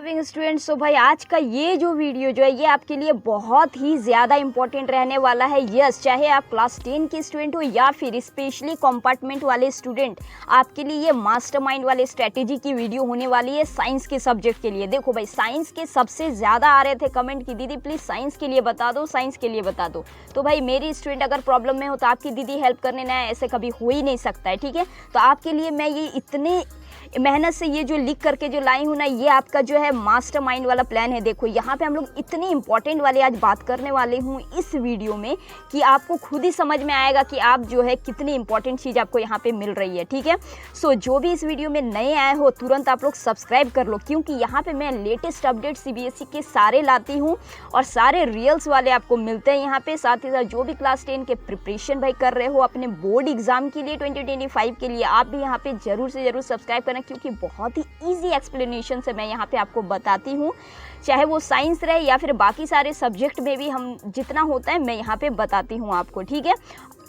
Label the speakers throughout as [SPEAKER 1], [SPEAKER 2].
[SPEAKER 1] Morning students. तो भाई आज का ये जो वीडियो जो है ये आपके लिए बहुत ही ज़्यादा इंपॉर्टेंट रहने वाला है। यस, चाहे आप क्लास 10 के स्टूडेंट हो या फिर स्पेशली कंपार्टमेंट वाले स्टूडेंट, आपके लिए ये मास्टरमाइंड वाले स्ट्रेटेजी की वीडियो होने वाली है साइंस के सब्जेक्ट के लिए। देखो भाई, साइंस के सबसे ज़्यादा आ रहे थे कमेंट की दीदी प्लीज़ साइंस के लिए बता दो, साइंस के लिए बता दो। तो भाई मेरी स्टूडेंट अगर प्रॉब्लम में हो तो आपकी दीदी हेल्प करने ना आए, ऐसे कभी हो ही नहीं सकता है, ठीक है। तो आपके लिए मैं ये इतने मेहनत से ये जो लिख करके जो लाई हूँ ना, ये आपका जो है मास्टरमाइंड वाला प्लान है। देखो यहाँ पे हम लोग इतनी इंपॉर्टेंट वाली आज बात करने वाले हूँ इस वीडियो में कि आपको खुद ही समझ में आएगा कि आप जो है कितनी इंपॉर्टेंट चीज़ आपको यहाँ पे मिल रही है, ठीक है। सो जो भी इस वीडियो में नए आए हो तुरंत आप लोग सब्सक्राइब कर लो, क्योंकि यहाँ पे मैं लेटेस्ट अपडेट CBSE के सारे लाती हूँ और सारे रियल्स वाले आपको मिलते हैं यहाँ पे। साथ ही साथ जो भी क्लास 10 के प्रिपरेशन भाई कर रहे हो अपने बोर्ड एग्जाम के लिए 2025 के लिए, आप भी यहाँ पे जरूर से जरूर सब्सक्राइब करें, क्योंकि बहुत ही इजी एक्सप्लेनेशन से मैं यहाँ पे आपको बताती हूँ। चाहे वो साइंस रहे या फिर बाकी सारे सब्जेक्ट में भी हम जितना होता है मैं यहाँ पे बताती हूँ आपको, ठीक है।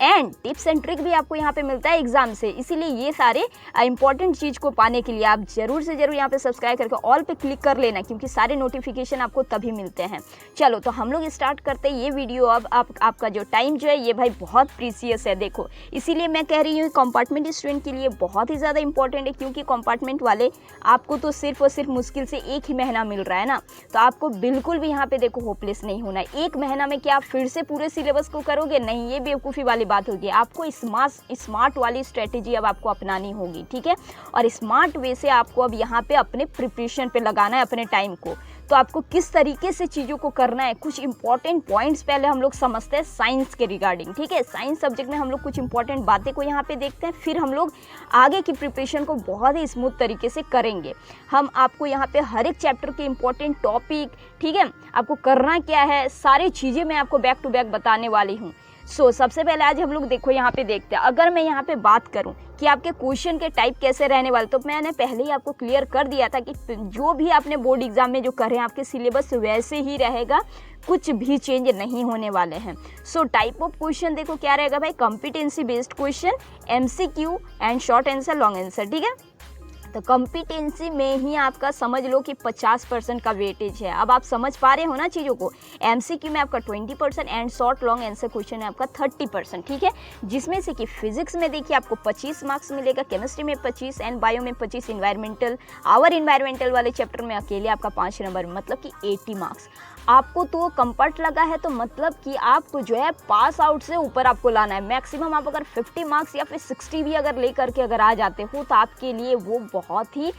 [SPEAKER 1] एंड टिप्स एंड ट्रिक भी आपको यहाँ पे मिलता है एग्जाम से, इसीलिए ये सारे इंपॉर्टेंट चीज़ को पाने के लिए आप जरूर से जरूर यहाँ पे सब्सक्राइब करके ऑल पे क्लिक कर लेना, क्योंकि सारे नोटिफिकेशन आपको तभी मिलते हैं। चलो तो हम लोग स्टार्ट करते हैं ये वीडियो। अब आपका जो टाइम जो है ये भाई बहुत प्रीसियस है, देखो इसीलिए मैं कह रही हूँ कंपार्टमेंट स्टूडेंट के लिए बहुत ही ज़्यादा इंपॉर्टेंट है, क्योंकि कंपार्टमेंट वाले आपको तो सिर्फ और सिर्फ मुश्किल से एक ही महीना मिल रहा है ना, तो आपको बिल्कुल भी यहाँ पे देखो होपलेस नहीं होना है। एक महीना में क्या आप फिर से पूरे सिलेबस को करोगे? नहीं, ये बेवकूफ़ी वाली बात होगी। आपको स्मार्ट वाली स्ट्रेटेजी अब आपको अपनानी होगी, ठीक है। और स्मार्ट वे से आपको अब यहाँ पे अपने प्रिपरेशन पे लगाना है अपने टाइम को। तो आपको किस तरीके से चीज़ों को करना है, कुछ इंपॉर्टेंट पॉइंट्स पहले हम लोग समझते हैं साइंस के रिगार्डिंग, ठीक है। साइंस सब्जेक्ट में हम लोग कुछ इंपॉर्टेंट बातें को यहाँ पे देखते हैं, फिर हम लोग आगे की प्रिपरेशन को बहुत ही स्मूथ तरीके से करेंगे। हम आपको यहाँ पे हर एक चैप्टर के इंपॉर्टेंट टॉपिक, ठीक है, आपको करना क्या है, सारी चीज़ें मैं आपको बैक टू बैक बताने वाली हूँ। सो सबसे पहले आज हम लोग देखो यहाँ पे देखते हैं। अगर मैं यहाँ पे बात करूँ कि आपके क्वेश्चन के टाइप कैसे रहने वाले, तो मैंने पहले ही आपको क्लियर कर दिया था कि जो भी आपने बोर्ड एग्जाम में जो करें आपके सिलेबस वैसे ही रहेगा, कुछ भी चेंज नहीं होने वाले हैं। सो टाइप ऑफ क्वेश्चन देखो क्या रहेगा भाई, competency based question, MCQ and short answer, long answer, ठीक है। तो कॉम्पिटेंसी में ही आपका समझ लो कि 50% का वेटेज है। अब आप समझ पा रहे हो ना चीज़ों को। MCQ में आपका 20% and short long answer question है आपका 30%, ठीक है। जिसमें से कि फिजिक्स में देखिए आपको 25 मार्क्स मिलेगा, केमिस्ट्री में 25 एंड बायो में 25, इन्वायरमेंटल इन्वायरमेंटल वाले चैप्टर में अकेले आपका 5 नंबर, मतलब कि 80 मार्क्स। आपको तो कंफर्ट लगा है तो मतलब कि आपको जो है पास आउट से ऊपर आपको लाना है। मैक्सिमम आप अगर 50 मार्क्स या फिर 60 भी अगर ले करके अगर आ जाते हो तो आपके लिए वो बहुत ही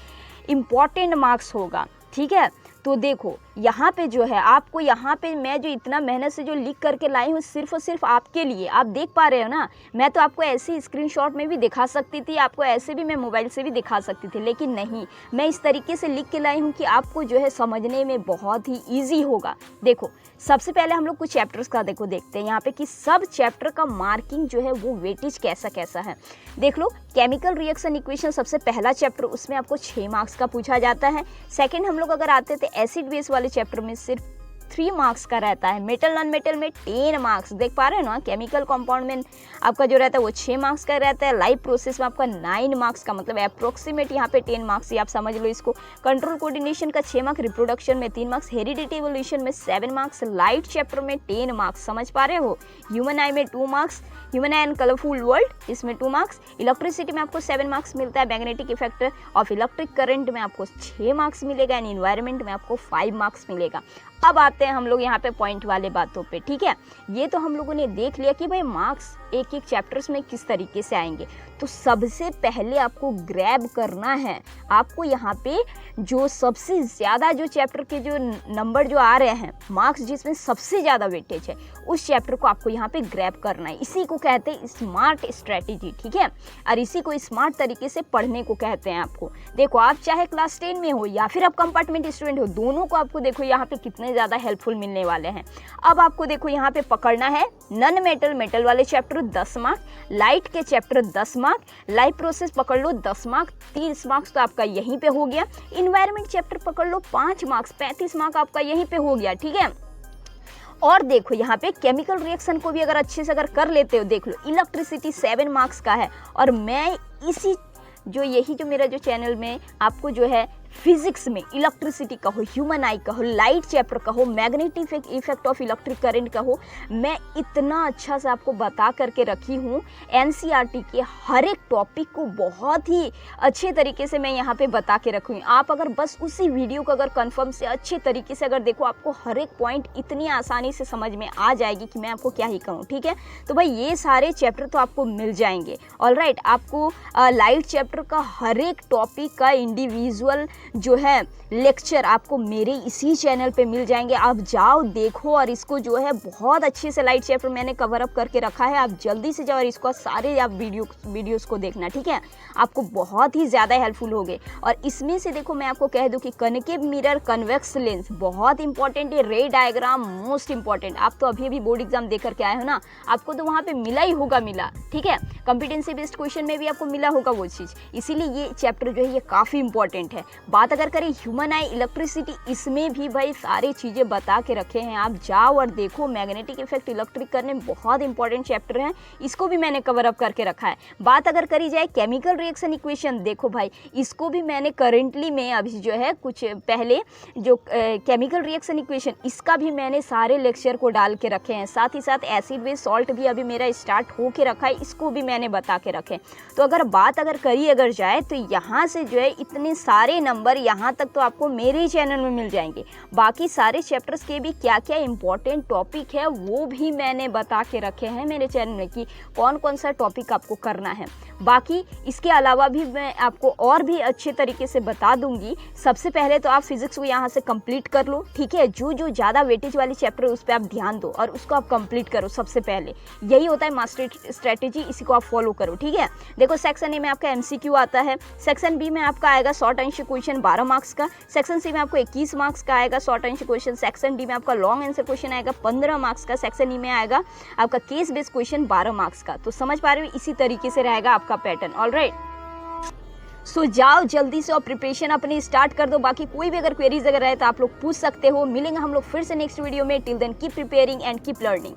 [SPEAKER 1] इम्पॉर्टेंट मार्क्स होगा, ठीक है। तो देखो यहाँ पे जो है आपको, यहाँ पे मैं जो इतना मेहनत से जो लिख करके लाई हूँ सिर्फ और सिर्फ आपके लिए, आप देख पा रहे हो ना। मैं तो आपको ऐसे ही स्क्रीनशॉट में भी दिखा सकती थी, आपको ऐसे भी मैं मोबाइल से भी दिखा सकती थी, लेकिन नहीं, मैं इस तरीके से लिख के लाई हूँ कि आपको जो है समझने में बहुत ही ईजी होगा। देखो सबसे पहले हम लोग कुछ चैप्टर्स का देखते हैं यहाँ पे कि सब चैप्टर का मार्किंग जो है वो वेटेज कैसा कैसा है। देख लो, केमिकल रिएक्शन इक्वेशन सबसे पहला चैप्टर, उसमें आपको 6 मार्क्स का पूछा जाता है। सेकंड हम लोग अगर आते थे एसिड बेस वाले चैप्टर में सिर्फ 3 मार्क्स का रहता है। मेटल नॉन मेटल में 10 मार्क्स, देख पा रहे हो ना। केमिकल कंपाउंड में आपका जो रहता है वो 6 मार्क्स का रहता है। लाइव प्रोसेस में आपका 9 मार्क्स का, मतलब अप्रोक्सीमेट यहाँ पे 10 मार्क्स ही आप समझ लो इसको। कंट्रोल कोऑर्डिनेशन का 6 मार्क्स, रिप्रोडक्शन में 3 मार्क्स, हेरिडिटी इवोल्यूशन में 7 मार्क्स, लाइट चैप्टर में 10 मार्क्स, समझ पा रहे हो। ह्यूमन आई में 2 marks, human I and colourful world इसमें 2 मार्क्स, इलेक्ट्रिसिटी में आपको 7 मार्क्स मिलता है, magnetic effect of electric current में आपको 6 मार्क्स मिलेगा एंड इन्वायरमेंट में आपको 5 मार्क्स मिलेगा। अब आते हैं हम लोग यहाँ पे पॉइंट वाले बातों पे, ठीक है। ये तो हम लोगों ने देख लिया कि भाई मार्क्स एक एक चैप्टर्स में किस तरीके से आएंगे। तो सबसे पहले आपको ग्रैब करना है, आपको यहाँ पे जो सबसे ज़्यादा जो चैप्टर के जो नंबर जो आ रहे हैं, मार्क्स जिसमें सबसे ज़्यादा वेटेज है, उस चैप्टर को आपको यहाँ पे ग्रैब करना है। इसी को कहते हैं स्मार्ट स्ट्रेटेजी, ठीक है। और इसी को स्मार्ट तरीके से पढ़ने को कहते हैं आपको। देखो आप चाहे क्लास 10 में हो या फिर आप कंपार्टमेंट स्टूडेंट हो, दोनों को आपको देखो यहाँ पे कितने ज़्यादा हेल्पफुल मिलने वाले हैं। अब आपको देखो यहाँ पे पकड़ना है नॉन मेटल वाले चैप्टर 10 मार्क्स, लाइट के चैप्टर 10 मार्क्स, लाइव प्रोसेस पकड़ लो 10 मार्क्स, 30 मार्क्स तो आपका यहीं पे हो गया। इन्वायरमेंट चैप्टर पकड़ लो 5 मार्क्स, 35 मार्क्स आपका यहीं पे हो गया, ठीक है। और देखो यहाँ पे केमिकल रिएक्शन को भी अगर अच्छे से अगर कर लेते हो, देख लो इलेक्ट्रिसिटी 7 मार्क्स का है। और मैं इसी जो यही जो मेरा जो चैनल में आपको जो है फिजिक्स में इलेक्ट्रिसिटी का हो, ह्यूमन आई का हो, लाइट चैप्टर का हो, magnetic effect of electric current का हो, मैं इतना अच्छा से आपको बता करके रखी हूँ। एनसीईआरटी के हर एक टॉपिक को बहुत ही अच्छे तरीके से मैं यहाँ पे बता के रखी हूँ। आप अगर बस उसी वीडियो को अगर कंफर्म से अच्छे तरीके से अगर देखो, आपको हर एक पॉइंट इतनी आसानी से समझ में आ जाएगी कि मैं आपको क्या ही कहूँ। ठीक है, तो भाई ये सारे चैप्टर तो आपको मिल जाएंगे। ऑलराइट, आपको लाइट चैप्टर का हर एक टॉपिक का इंडिविजुअल जो है लेक्चर आपको मेरे इसी चैनल पे मिल जाएंगे। आप जाओ देखो, और इसको जो है बहुत अच्छे से लाइट चैप्टर मैंने कवर अप करके रखा है। आप जल्दी से जाओ और इसको सारे आप वीडियोस को देखना। ठीक है, आपको बहुत ही ज़्यादा हेल्पफुल होगे। और इसमें से देखो मैं आपको कह दूं कि कनकेव मिरर, कन्वेक्स लेंस बहुत इंपॉर्टेंट है, रे डायग्राम मोस्ट इंपॉर्टेंट। आप तो अभी बोर्ड एग्जाम दे करके आए हो ना, आपको तो वहाँ पे मिला ही होगा, मिला। ठीक है, कॉम्पिटेंसी बेस्ड क्वेश्चन में भी आपको मिला होगा वो चीज़, इसीलिए ये चैप्टर जो है ये काफ़ी इंपॉर्टेंट है। बात अगर करें ह्यूमन आई, इलेक्ट्रिसिटी, इसमें भी भाई सारी चीज़ें बता के रखे हैं। आप जाओ और देखो, मैग्नेटिक इफेक्ट इलेक्ट्रिक करने में बहुत इंपॉर्टेंट चैप्टर है, इसको भी मैंने कवर अप करके रखा है। बात अगर करी जाए केमिकल रिएक्शन इक्वेशन, देखो भाई इसको भी मैंने करेंटली में अभी जो है कुछ पहले जो केमिकल रिएक्शन इक्वेशन, इसका भी मैंने सारे लेक्चर को डाल के रखे हैं। साथ ही साथ एसिड बेस सॉल्ट भी अभी मेरा स्टार्ट हो के रखा है, इसको भी मैंने बता के रखे। तो अगर बात करी जाए तो यहाँ से जो है इतने सारे नंबर यहाँ तक तो आपको मेरे चैनल में मिल जाएंगे। बाकी सारे चैप्टर्स के भी क्या क्या इंपॉर्टेंट टॉपिक है वो भी मैंने बता के रखे हैं मेरे चैनल में कि कौन कौन सा टॉपिक आपको करना है। बाकी इसके अलावा भी मैं आपको और भी अच्छे तरीके से बता दूंगी। सबसे पहले तो आप फिजिक्स को यहाँ से कंप्लीट कर लो। ठीक है, जो ज़्यादा वेटेज वाली चैप्टर है उस पर आप ध्यान दो और उसको आप कंप्लीट करो। सबसे पहले यही होता है मास्टर स्ट्रेटेजी, इसी को आप फॉलो करो। ठीक है, देखो सेक्शन ए में आपका MCQ आता है, सेक्शन बी में आपका आएगा शॉर्ट आंसर क्वेश्चन 12 मार्क्स का, सेक्शन सी में आपको 21 मार्क्स का आएगा short answer question, section D में आपका लॉन्ग आंसर क्वेश्चन आएगा 15 मार्क्स का, सेक्शन ई में आएगा आपका केस बेस्ड क्वेश्चन 12 मार्क्स का। तो समझ पा रहे हो, इसी तरीके से रहेगा आपका पैटर्न। ऑलराइट, सो जाओ जल्दी से और प्रिपरेशन अपनी स्टार्ट कर दो। बाकी कोई भी अगर क्वेरीज अगर रहे तो आप लोग पूछ सकते हो। मिलेंगे हम लोग फिर से नेक्स्ट वीडियो में। Till then keep preparing and keep learning.